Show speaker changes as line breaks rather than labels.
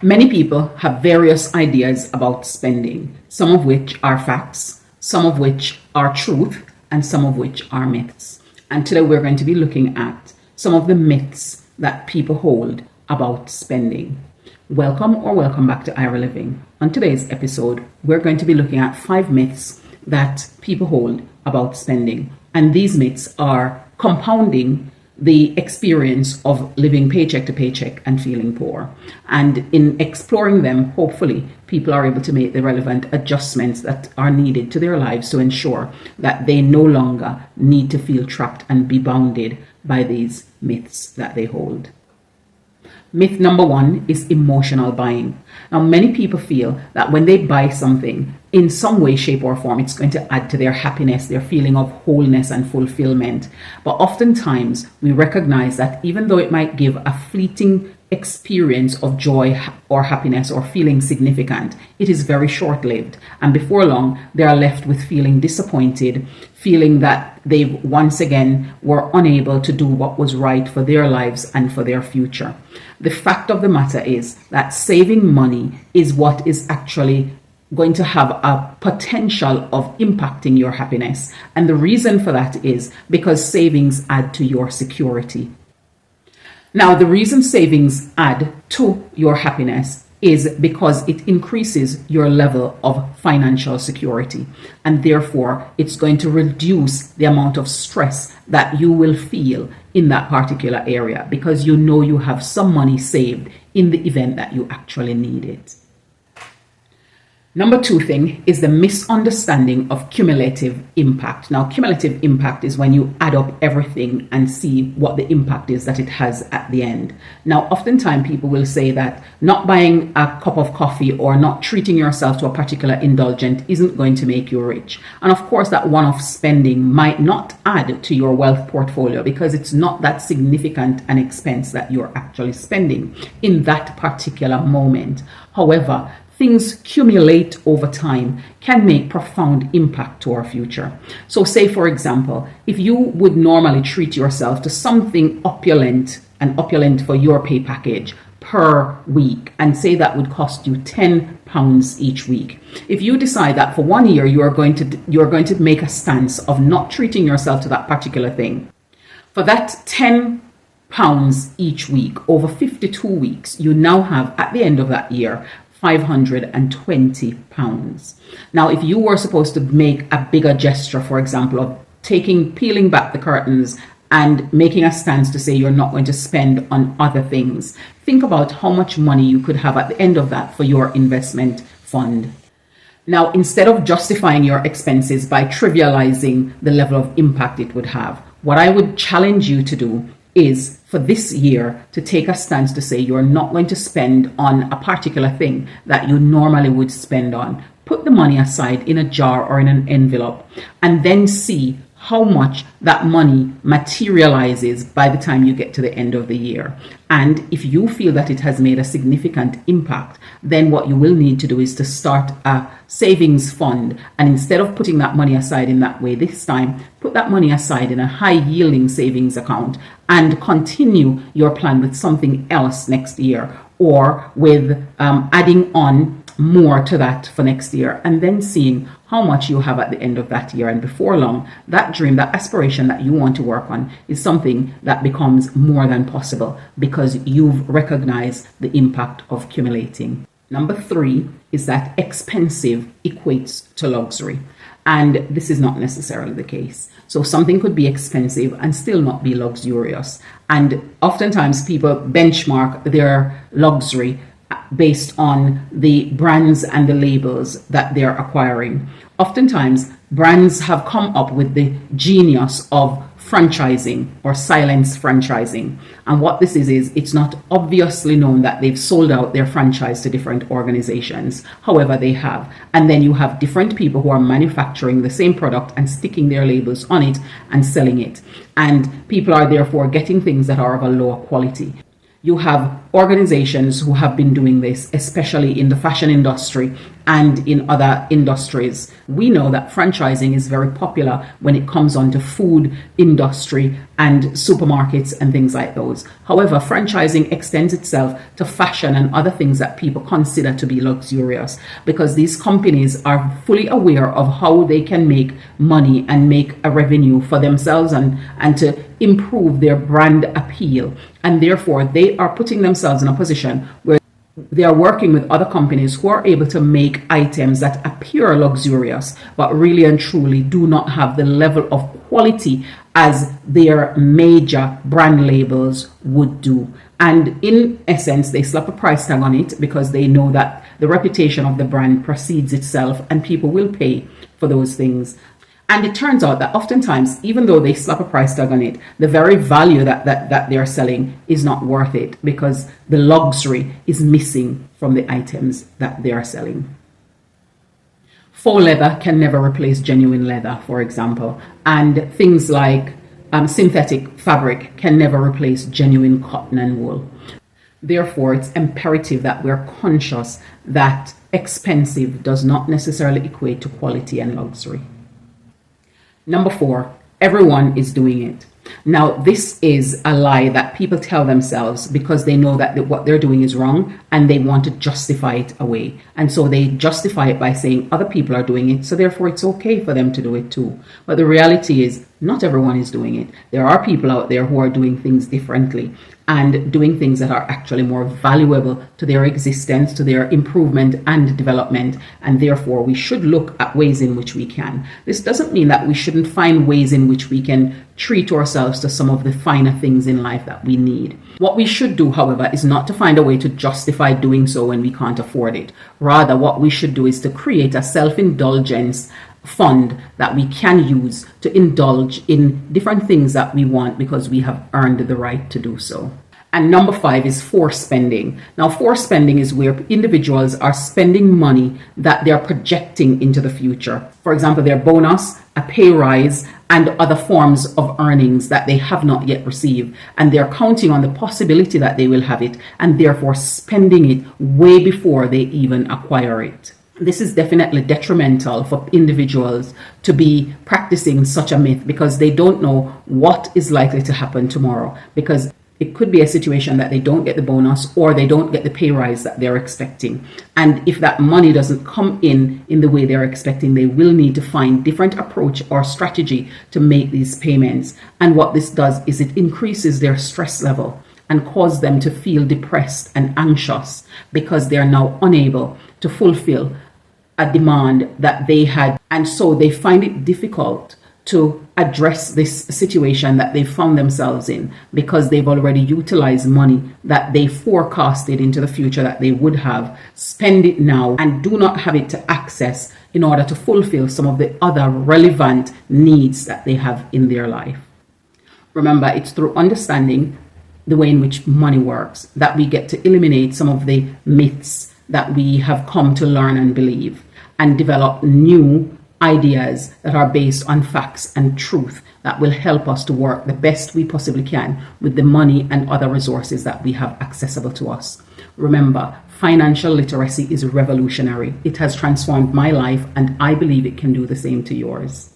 Many people have various ideas about spending, some of which are facts, some of which are truth, and some of which are myths. And today we're going to be looking at some of the myths that people hold about spending. Welcome back to Ira Living. On today's episode, we're going to be looking at 5 myths that people hold about spending. And these myths are compounding the experience of living paycheck to paycheck and feeling poor. And in exploring them, hopefully, people are able to make the relevant adjustments that are needed to their lives to ensure that they no longer need to feel trapped and be bounded by these myths that they hold. Myth number 1 is emotional buying. Now, many people feel that when they buy something, in some way, shape, or form, it's going to add to their happiness, their feeling of wholeness and fulfillment. But oftentimes, we recognize that even though it might give a fleeting experience of joy or happiness or feeling significant, it is very short-lived. And before long, they are left with feeling disappointed, feeling that they once again were unable to do what was right for their lives and for their future. The fact of the matter is that saving money is what is actually going to have a potential of impacting your happiness. And the reason for that is because savings add to your security. Now, the reason savings add to your happiness is because it increases your level of financial security. And therefore, it's going to reduce the amount of stress that you will feel in that particular area because you know you have some money saved in the event that you actually need it. Number 2 thing is the misunderstanding of cumulative impact. Now, cumulative impact is when you add up everything and see what the impact is that it has at the end. Now, oftentimes people will say that not buying a cup of coffee or not treating yourself to a particular indulgent isn't going to make you rich. And of course, that one-off spending might not add to your wealth portfolio because it's not that significant an expense that you're actually spending in that particular moment. However, things accumulate over time can make profound impact to our future. So say, for example, if you would normally treat yourself to something opulent for your pay package per week, and say that would cost you £10 each week. If you decide that for 1 year you're going to make a stance of not treating yourself to that particular thing, for that £10 each week over 52 weeks, you now have at the end of that year £520. Now, if you were supposed to make a bigger gesture, for example, of peeling back the curtains and making a stance to say you're not going to spend on other things, think about how much money you could have at the end of that for your investment fund. Now, instead of justifying your expenses by trivializing the level of impact it would have, what I would challenge you to do is for this year to take a stance to say you're not going to spend on a particular thing that you normally would spend on. Put the money aside in a jar or in an envelope and then see how much that money materializes by the time you get to the end of the year. And if you feel that it has made a significant impact, then what you will need to do is to start a savings fund. And instead of putting that money aside in that way this time, put that money aside in a high yielding savings account and continue your plan with something else next year, or with adding on more to that for next year, and then seeing how much you have at the end of that year. And before long, that dream, that aspiration that you want to work on is something that becomes more than possible because you've recognized the impact of accumulating. Number 3 is that expensive equates to luxury. And this is not necessarily the case. So something could be expensive and still not be luxurious. And oftentimes people benchmark their luxury based on the brands and the labels that they're acquiring. Oftentimes, brands have come up with the genius of franchising or silence franchising. And what this is it's not obviously known that they've sold out their franchise to different organizations. However, they have. And then you have different people who are manufacturing the same product and sticking their labels on it and selling it. And people are therefore getting things that are of a lower quality. You have organizations who have been doing this, especially in the fashion industry and in other industries. We know that franchising is very popular when it comes on to food industry and supermarkets and things like those. However, franchising extends itself to fashion and other things that people consider to be luxurious, because these companies are fully aware of how they can make money and make a revenue for themselves and to improve their brand appeal. And therefore, they are putting themselves in a position where they are working with other companies who are able to make items that appear luxurious, but really and truly do not have the level of quality as their major brand labels would do. And in essence, they slap a price tag on it because they know that the reputation of the brand precedes itself and people will pay for those things. And it turns out that oftentimes, even though they slap a price tag on it, the very value that they're selling is not worth it, because the luxury is missing from the items that they are selling. Faux leather can never replace genuine leather, for example. And things like synthetic fabric can never replace genuine cotton and wool. Therefore, it's imperative that we're conscious that expensive does not necessarily equate to quality and luxury. Number 4, everyone is doing it. Now, this is a lie that people tell themselves because they know that what they're doing is wrong and they want to justify it away. And so they justify it by saying other people are doing it, so therefore it's okay for them to do it too. But the reality is not everyone is doing it. There are people out there who are doing things differently and doing things that are actually more valuable to their existence, to their improvement and development. And therefore, we should look at ways in which we can. This doesn't mean that we shouldn't find ways in which we can treat ourselves to some of the finer things in life that we need. What we should do, however, is not to find a way to justify doing so when we can't afford it. Rather, what we should do is to create a self-indulgence fund that we can use to indulge in different things that we want because we have earned the right to do so. And number 5 is forced spending. Now, forced spending is where individuals are spending money that they're projecting into the future. For example, their bonus, a pay rise, and other forms of earnings that they have not yet received. And they're counting on the possibility that they will have it and therefore spending it way before they even acquire it. This is definitely detrimental for individuals to be practicing such a myth because they don't know what is likely to happen tomorrow, because it could be a situation that they don't get the bonus or they don't get the pay rise that they're expecting. And if that money doesn't come in the way they're expecting, they will need to find different approach or strategy to make these payments. And what this does is it increases their stress level and cause them to feel depressed and anxious because they're now unable to fulfill a demand that they had. And so they find it difficult to address this situation that they found themselves in because they've already utilized money that they forecasted into the future that they would have, spend it now, and do not have it to access in order to fulfill some of the other relevant needs that they have in their life. Remember, it's through understanding the way in which money works that we get to eliminate some of the myths that we have come to learn and believe and develop new ideas that are based on facts and truth that will help us to work the best we possibly can with the money and other resources that we have accessible to us. Remember, financial literacy is revolutionary. It has transformed my life and I believe it can do the same to yours.